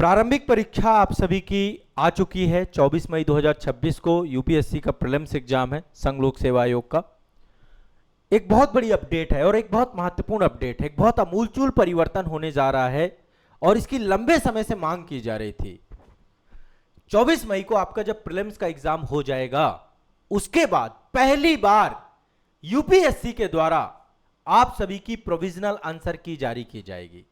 प्रारंभिक परीक्षा आप सभी की आ चुकी है। 24 मई 2026 को यूपीएससी का प्रीलिम्स एग्जाम है संघ लोक सेवा आयोग का। एक बहुत बड़ी अपडेट है और एक बहुत महत्वपूर्ण अपडेट है। एक बहुत आमूलचूल परिवर्तन होने जा रहा है और इसकी लंबे समय से मांग की जा रही थी। 24 मई को आपका जब प्रीलिम्स का एग्जाम हो जाएगा, उसके बाद पहली बार यूपीएससी के द्वारा आप सभी की प्रोविजनल आंसर की जारी की जाएगी।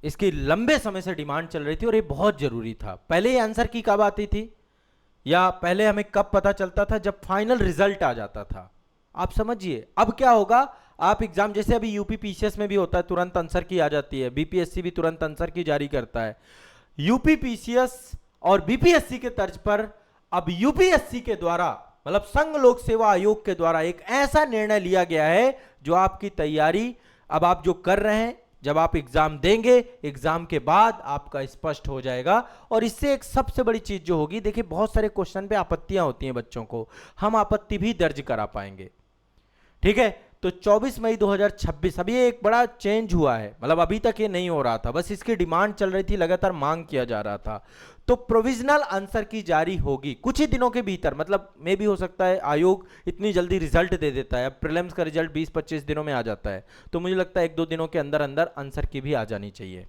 इसकी लंबे समय से डिमांड चल रही थी और ये बहुत जरूरी था। पहले ये आंसर की कब आती थी या पहले हमें कब पता चलता था? जब फाइनल रिजल्ट आ जाता था। आप समझिए अब क्या होगा। आप एग्जाम जैसे अभी यूपी पीसीएस में भी होता है, तुरंत आंसर की आ जाती है। बीपीएससी भी तुरंत आंसर की जारी करता है। यूपी पीसीएस और बीपीएससी के तर्ज पर अब यूपीएससी के द्वारा मतलब संघ लोक सेवा आयोग के द्वारा एक ऐसा निर्णय लिया गया है जो आपकी तैयारी अब आप जो कर रहे हैं, जब आप एग्जाम देंगे, एग्जाम के बाद आपका स्पष्ट हो जाएगा। और इससे एक सबसे बड़ी चीज जो होगी, देखिए बहुत सारे क्वेश्चन पे आपत्तियां होती हैं बच्चों को, हम आपत्ति भी दर्ज करा पाएंगे। ठीक है, तो 24 मई 2026 अभी एक बड़ा चेंज हुआ है। मतलब अभी तक ये नहीं हो रहा था, बस इसकी डिमांड चल रही थी, लगातार मांग किया जा रहा था। तो प्रोविजनल आंसर की जारी होगी कुछ ही दिनों के भीतर। मतलब मे भी हो सकता है आयोग इतनी जल्दी रिजल्ट दे देता है। अब प्रीलिम्स का रिजल्ट 20-25 दिनों में आ जाता है, तो मुझे लगता है 1-2 दिनों के अंदर अंदर आंसर की भी आ जानी चाहिए।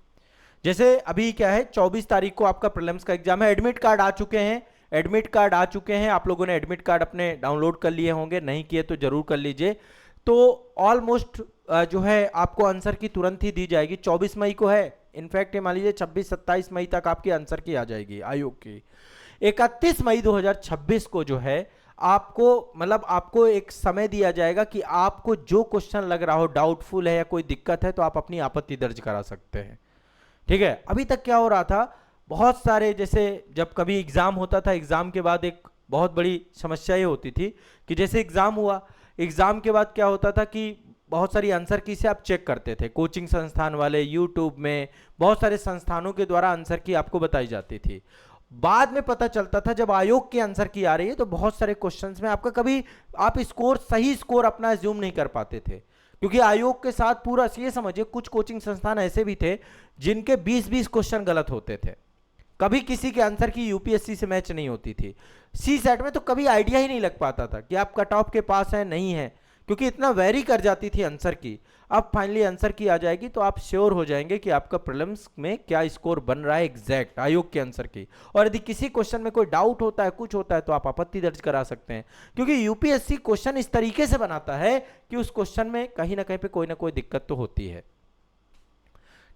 जैसे अभी क्या है, 24 तारीख को आपका प्रीलिम्स का एग्जाम है। एडमिट कार्ड आ चुके हैं। एडमिट कार्ड आ चुके हैं। आप लोगों ने एडमिट कार्ड अपने डाउनलोड कर लिए होंगे, नहीं किए तो जरूर कर लीजिए। तो ऑलमोस्ट जो है आपको आंसर की तुरंत ही दी जाएगी। 24 मई को है, इनफैक्ट मान लीजिए 26-27 मई तक आपकी आंसर की आ जाएगी आयोग की। 31 मई 2026 को जो है आपको मतलब आपको एक समय दिया जाएगा कि आपको जो क्वेश्चन लग रहा हो, डाउटफुल है या कोई दिक्कत है, तो आप अपनी आपत्ति दर्ज करा सकते हैं। ठीक है, अभी तक क्या हो रहा था, बहुत सारे जैसे जब कभी एग्जाम होता था, एग्जाम के बाद एक बहुत बड़ी समस्या ये होती थी कि जैसे एग्जाम हुआ, एग्जाम के बाद क्या होता था कि बहुत सारी आंसर की से आप चेक करते थे। कोचिंग संस्थान वाले, यूट्यूब में बहुत सारे संस्थानों के द्वारा आंसर की आपको बताई जाती थी। बाद में पता चलता था जब आयोग की आंसर की आ रही है, तो बहुत सारे क्वेश्चंस में आपका कभी आप सही स्कोर अपना एज्यूम नहीं कर पाते थे, क्योंकि आयोग के साथ पूरा ये समझिए कुछ कोचिंग संस्थान ऐसे भी थे जिनके 20-20 क्वेश्चन गलत होते थे। कभी किसी के आंसर की यूपीएससी से मैच नहीं होती थी। सी सेट में तो कभी आइडिया ही नहीं लग पाता था कि आप कट ऑफ के पास है नहीं है, क्योंकि इतना वेरी कर जाती थी आंसर की। अब फाइनली आंसर की आ जाएगी तो आप श्योर हो जाएंगे कि आपका प्रीलिम्स में क्या स्कोर बन रहा है एग्जैक्ट आयोग के आंसर की। और यदि किसी क्वेश्चन में कोई डाउट होता है, कुछ होता है, तो आप आपत्ति दर्ज करा सकते हैं, क्योंकि यूपीएससी क्वेश्चन इस तरीके से बनाता है कि उस क्वेश्चन में कहीं ना कहीं पे कोई ना कोई दिक्कत तो होती है।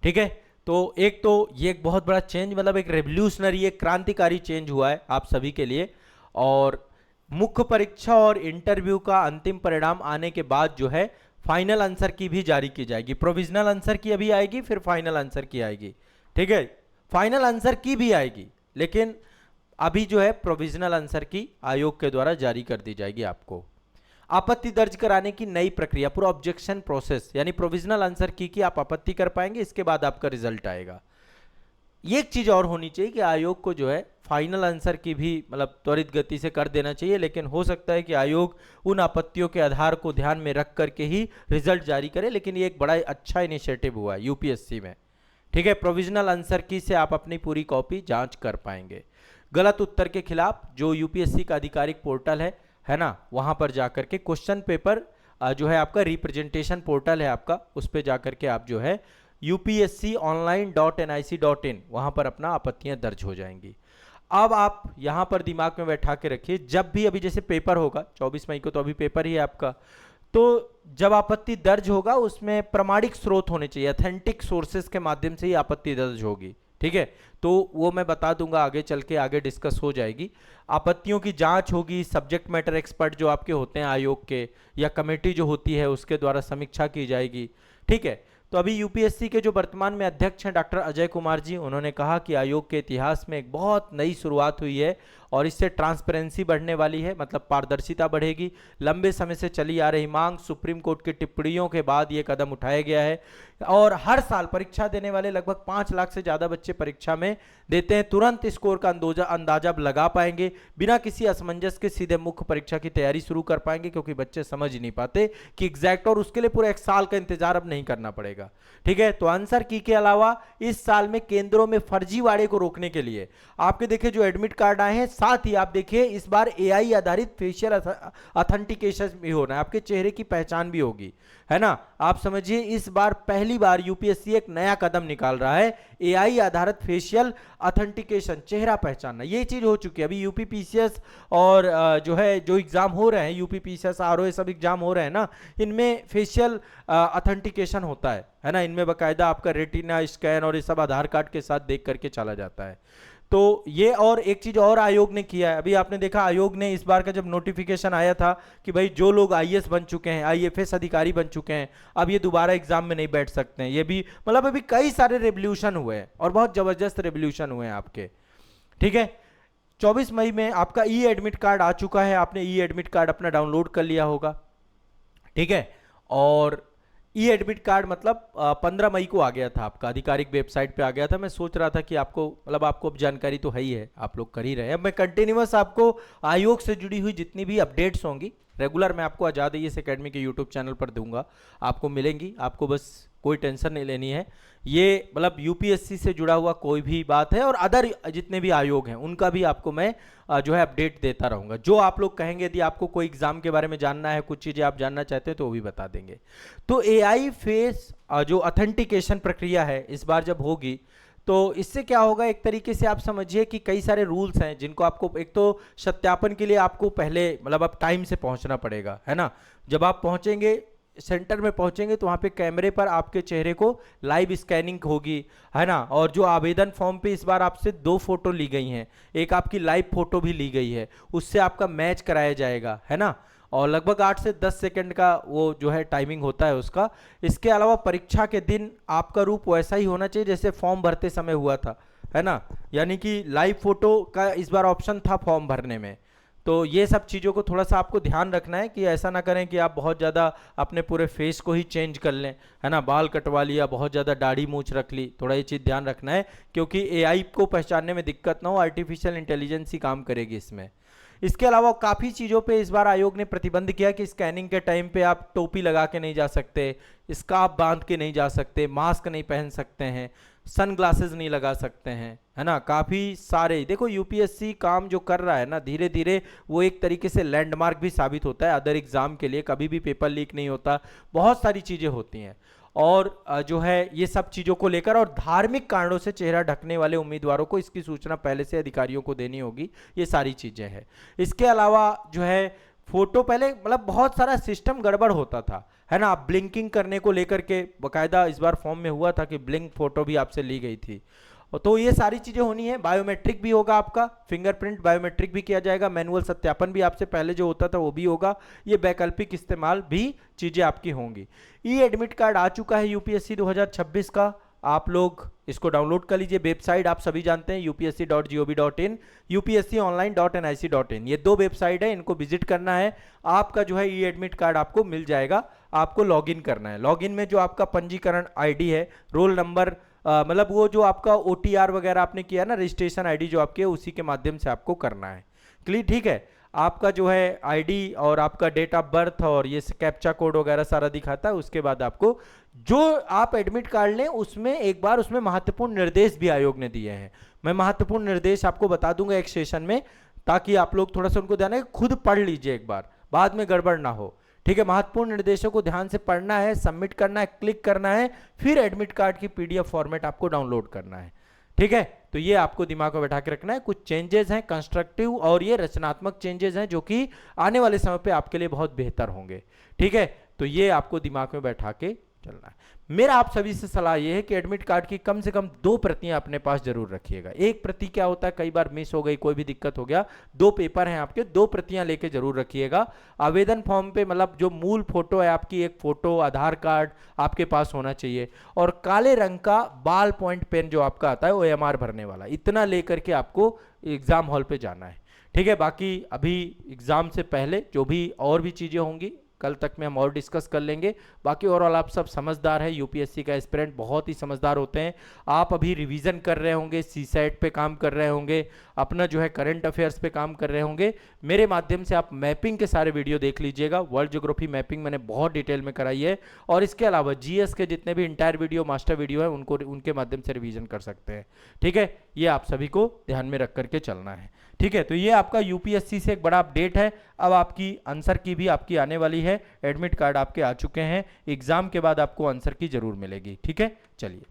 ठीक है, तो एक तो ये एक बहुत बड़ा चेंज, मतलब एक रेवोल्यूशनरी, एक क्रांतिकारी चेंज हुआ है आप सभी के लिए। और मुख्य परीक्षा और इंटरव्यू का अंतिम परिणाम आने के बाद जो है फाइनल आंसर की भी जारी की जाएगी। प्रोविजनल आंसर की अभी आएगी, फिर फाइनल आंसर की आएगी। ठीक है, फाइनल आंसर की भी आएगी, लेकिन अभी जो है प्रोविजनल आंसर की आयोग के द्वारा जारी कर दी जाएगी। आपको आपत्ति दर्ज कराने की नई प्रक्रिया, पूरा ऑब्जेक्शन प्रोसेस, यानी प्रोविजनल आंसर की आप आपत्ति कर पाएंगे, इसके बाद आपका रिजल्ट आएगा। ये एक चीज और होनी चाहिए कि आयोग को जो है फाइनल आंसर की भी मतलब त्वरित गति से कर देना चाहिए, लेकिन हो सकता है कि आयोग उन आपत्तियों के आधार को ध्यान में रख करके ही रिजल्ट जारी करे। लेकिन ये एक बड़ा अच्छा इनिशिएटिव हुआ है यूपीएससी में। ठीक है, प्रोविजनल आंसर की से आप अपनी पूरी कॉपी जांच कर पाएंगे। गलत उत्तर के खिलाफ जो यूपीएससी का आधिकारिक पोर्टल है ना, वहां पर जाकर के क्वेश्चन पेपर जो है आपका रिप्रेजेंटेशन पोर्टल है आपका, उस पर जाकर के आप जो है upsconline.nic.in वहां पर अपना आपत्तियां दर्ज हो जाएंगी। अब आप यहां पर दिमाग में बैठा के रखिए, जब भी अभी जैसे पेपर होगा 24 मई को, तो अभी पेपर ही है आपका, तो जब आपत्ति दर्ज होगा उसमें प्रमाणिक स्रोत होने चाहिए, ऑथेंटिक सोर्सेस के माध्यम से ही आपत्ति दर्ज होगी। ठीक है, तो वो मैं बता दूंगा आगे चल के, आगे डिस्कस हो जाएगी। आपत्तियों की जांच होगी, सब्जेक्ट मैटर एक्सपर्ट जो आपके होते हैं आयोग के या कमेटी जो होती है उसके द्वारा समीक्षा की जाएगी। ठीक है, तो अभी यूपीएससी के जो वर्तमान में अध्यक्ष हैं डॉक्टर अजय कुमार जी, उन्होंने कहा कि आयोग के इतिहास में एक बहुत नई शुरुआत हुई है और इससे ट्रांसपेरेंसी बढ़ने वाली है, मतलब पारदर्शिता बढ़ेगी। लंबे समय से चली आ रही मांग, सुप्रीम कोर्ट की टिप्पणियों के बाद यह कदम उठाया गया है। और हर साल परीक्षा देने वाले लगभग 5 लाख से ज्यादा बच्चे परीक्षा में देते हैं, तुरंत स्कोर का अंदाजा लगा पाएंगे, बिना किसी असमंजस के सीधे मुख्य परीक्षा की तैयारी शुरू कर पाएंगे, क्योंकि बच्चे समझ नहीं पाते कि एग्जैक्ट, और उसके लिए पूरा 1 साल का इंतजार अब नहीं करना पड़ेगा। ठीक है, तो आंसर की के अलावा इस साल में केंद्रों में फर्जीवाड़े को रोकने के लिए आपके देखिए जो एडमिट कार्ड आए हैं, साथ ही आप देखिए इस बार एआई आधारित फेशियल ऑथेंटिकेशन भी होना है, आपके चेहरे की पहचान भी होगी, है ना। आप समझिए इस बार पहली बार यूपीएससी एक नया कदम निकाल रहा है, एआई आधारित फेशियल ऑथेंटिकेशन, चेहरा पहचानना। ये चीज हो चुकी है अभी यूपीपीसीएस और जो है जो एग्जाम हो रहे हैं, यूपीपीसीएस आरओए सब एग्जाम हो रहे हैं ना, इनमें फेशियल ऑथेंटिकेशन होता है ना। इनमें बाकायदा आपका रेटिना स्कैन और ये सब आधार कार्ड के साथ देख करके चला जाता है। तो ये, और एक चीज और आयोग ने किया है, अभी आपने देखा आयोग ने इस बार का जब नोटिफिकेशन आया था कि भाई जो लोग आईएएस बन चुके हैं, आईएफएस अधिकारी बन चुके हैं, अब ये दोबारा एग्जाम में नहीं बैठ सकते हैं। ये भी मतलब अभी कई सारे रेवोल्यूशन हुए हैं और बहुत जबरदस्त रेवोल्यूशन हुए हैं आपके। ठीक है, 24 मई में आपका ई एडमिट कार्ड आ चुका है, आपने ई एडमिट कार्ड अपना डाउनलोड कर लिया होगा। ठीक है, और ई एडमिट कार्ड मतलब 15 मई को आ गया था, आपका आधिकारिक वेबसाइट पे आ गया था। मैं सोच रहा था कि आपको मतलब आपको अब जानकारी तो है ही है, आप लोग कर ही रहे हैं। अब मैं कंटिन्यूअस आपको आयोग से जुड़ी हुई जितनी भी अपडेट्स होंगी रेगुलर मैं आपको आजाद आईएएस एकेडमी के यूट्यूब चैनल पर दूंगा, आपको मिलेंगी। आपको बस कोई टेंशन नहीं लेनी है। ये मतलब यूपीएससी से जुड़ा हुआ कोई भी बात है और अदर जितने भी आयोग हैं उनका भी आपको मैं जो है अपडेट देता रहूंगा। जो आप लोग कहेंगे, यदि आपको कोई एग्जाम के बारे में जानना है, कुछ चीजें आप जानना चाहते हैं तो वो भी बता देंगे। तो एआई फेस जो ऑथेंटिकेशन प्रक्रिया है इस बार जब होगी तो इससे क्या होगा, एक तरीके से आप समझिए कि कई सारे रूल्स हैं जिनको आपको, एक तो सत्यापन के लिए आपको पहले मतलब आप टाइम से पहुंचना पड़ेगा, है ना। जब आप पहुंचेंगे सेंटर में पहुंचेंगे तो वहां पे कैमरे पर आपके चेहरे को लाइव स्कैनिंग होगी, है ना। और जो आवेदन फॉर्म पे इस बार आपसे 2 फोटो ली गई हैं, एक आपकी लाइव फोटो भी ली गई है, उससे आपका मैच कराया जाएगा, है ना। और लगभग 8 से 10 सेकंड का वो जो है टाइमिंग होता है उसका। इसके अलावा परीक्षा के दिन आपका रूप वैसा ही होना चाहिए जैसे फॉर्म भरते समय हुआ था, है ना। यानी कि लाइव फोटो का इस बार ऑप्शन था फॉर्म भरने में। तो ये सब चीज़ों को थोड़ा सा आपको ध्यान रखना है कि ऐसा ना करें कि आप बहुत ज़्यादा अपने पूरे फेस को ही चेंज कर लें, है ना। बाल कटवा लिया, बहुत ज़्यादा दाढ़ी मूछ रख ली, थोड़ा ये चीज़ ध्यान रखना है क्योंकि एआई को पहचानने में दिक्कत ना हो, आर्टिफिशियल इंटेलिजेंस ही काम करेगी इसमें। इसके अलावा काफ़ी चीज़ों पे इस बार आयोग ने प्रतिबंध किया कि स्कैनिंग के टाइम पे आप टोपी लगा के नहीं जा सकते, स्कार्फ बांध के नहीं जा सकते, मास्क नहीं पहन सकते हैं, सनग्लासेस नहीं लगा सकते हैं, है ना। काफ़ी सारे देखो यूपीएससी काम जो कर रहा है ना, धीरे धीरे वो एक तरीके से लैंडमार्क भी साबित होता है अदर एग्जाम के लिए। कभी भी पेपर लीक नहीं होता, बहुत सारी चीज़ें होती हैं। और जो है ये सब चीज़ों को लेकर और धार्मिक कारणों से चेहरा ढकने वाले उम्मीदवारों को इसकी सूचना पहले से अधिकारियों को देनी होगी, ये सारी चीज़ें हैं। इसके अलावा जो है फोटो पहले मतलब बहुत सारा सिस्टम गड़बड़ होता था, है ना। ब्लिंकिंग करने को लेकर के बकायदा इस बार फॉर्म में हुआ था कि ब्लिंक फोटो भी आपसे ली गई थी। तो ये सारी चीजें होनी है। बायोमेट्रिक भी होगा, आपका फिंगरप्रिंट बायोमेट्रिक भी किया जाएगा, मैनुअल सत्यापन भी आपसे पहले जो होता था वो भी होगा, ये वैकल्पिक इस्तेमाल भी चीजें आपकी होंगी। ई एडमिट कार्ड आ चुका है यूपीएससी 2026 का, आप लोग इसको डाउनलोड कर लीजिए। वेबसाइट आप सभी जानते हैं upsc.gov.in, upsconline.nic.in, ये 2 वेबसाइट है, इनको विजिट करना है। आपका जो है ई एडमिट कार्ड आपको मिल जाएगा, आपको लॉगिन करना है। लॉगिन में जो आपका पंजीकरण आईडी है, रोल नंबर मतलब वो जो आपका ओटीआर वगैरह आपने किया ना, रजिस्ट्रेशन आईडी जो आपके, उसी के माध्यम से आपको करना है। क्लियर, ठीक है। आपका जो है आईडी और आपका डेट ऑफ बर्थ और ये कैप्चा कोड वगैरह सारा दिखाता है। उसके बाद आपको जो आप एडमिट कार्ड लें उसमें एक बार उसमें महत्वपूर्ण निर्देश भी आयोग ने दिए हैं। मैं महत्वपूर्ण निर्देश आपको बता दूंगा एक सेशन में, ताकि आप लोग थोड़ा सा उनको ध्यान है, खुद पढ़ लीजिए एक बार, बाद में गड़बड़ ना हो। ठीक है, महत्वपूर्ण निर्देशों को ध्यान से पढ़ना है, सबमिट करना है, क्लिक करना है, फिर एडमिट कार्ड की पीडीएफ फॉर्मेट आपको डाउनलोड करना है। ठीक है, तो ये आपको दिमाग में बैठा के रखना है। कुछ चेंजेस हैं कंस्ट्रक्टिव और ये रचनात्मक चेंजेस हैं जो कि आने वाले समय पे आपके लिए बहुत बेहतर होंगे। ठीक है, तो ये आपको दिमाग में बैठा के चलना है। मेरा आप सभी से सलाह ये है कि एडमिट कार्ड की कम से कम 2 प्रतियां अपने पास जरूर रखिएगा। एक प्रति क्या होता है, कई बार मिस हो गई, कोई भी दिक्कत हो गया, 2 पेपर हैं आपके, 2 प्रतियां लेके जरूर रखिएगा। आवेदन फॉर्म पे मतलब जो मूल फोटो है आपकी, एक फोटो, आधार कार्ड आपके पास होना चाहिए, और काले रंग का बाल पॉइंट पेन जो आपका आता है OMR भरने वाला, इतना लेकर के आपको एग्जाम हॉल पे जाना है। ठीक है, बाकी अभी एग्जाम से पहले जो भी और भी चीजें होंगी कल तक में हम और डिस्कस कर लेंगे। बाकी ओवरऑल आप सब समझदार है, यूपीएससी का एस्पिरेंट बहुत ही समझदार होते हैं। आप अभी रिवीजन कर रहे होंगे, सीसैट पे काम कर रहे होंगे, अपना जो है करंट अफेयर्स पे काम कर रहे होंगे। मेरे माध्यम से आप मैपिंग के सारे वीडियो देख लीजिएगा। वर्ल्ड ज्योग्राफी मैपिंग मैंने बहुत डिटेल में कराई है, और इसके अलावा जीएस के जितने भी इंटायर वीडियो, मास्टर वीडियो है, उनको उनके माध्यम से रिवीजन कर सकते हैं। ठीक है, ये आप सभी को ध्यान में रख करके चलना है। ठीक है, तो ये आपका यूपीएससी से एक बड़ा अपडेट है। अब आपकी आंसर की भी आपकी आने वाली है, एडमिट कार्ड आपके आ चुके हैं, एग्जाम के बाद आपको आंसर की जरूर मिलेगी। ठीक है, चलिए।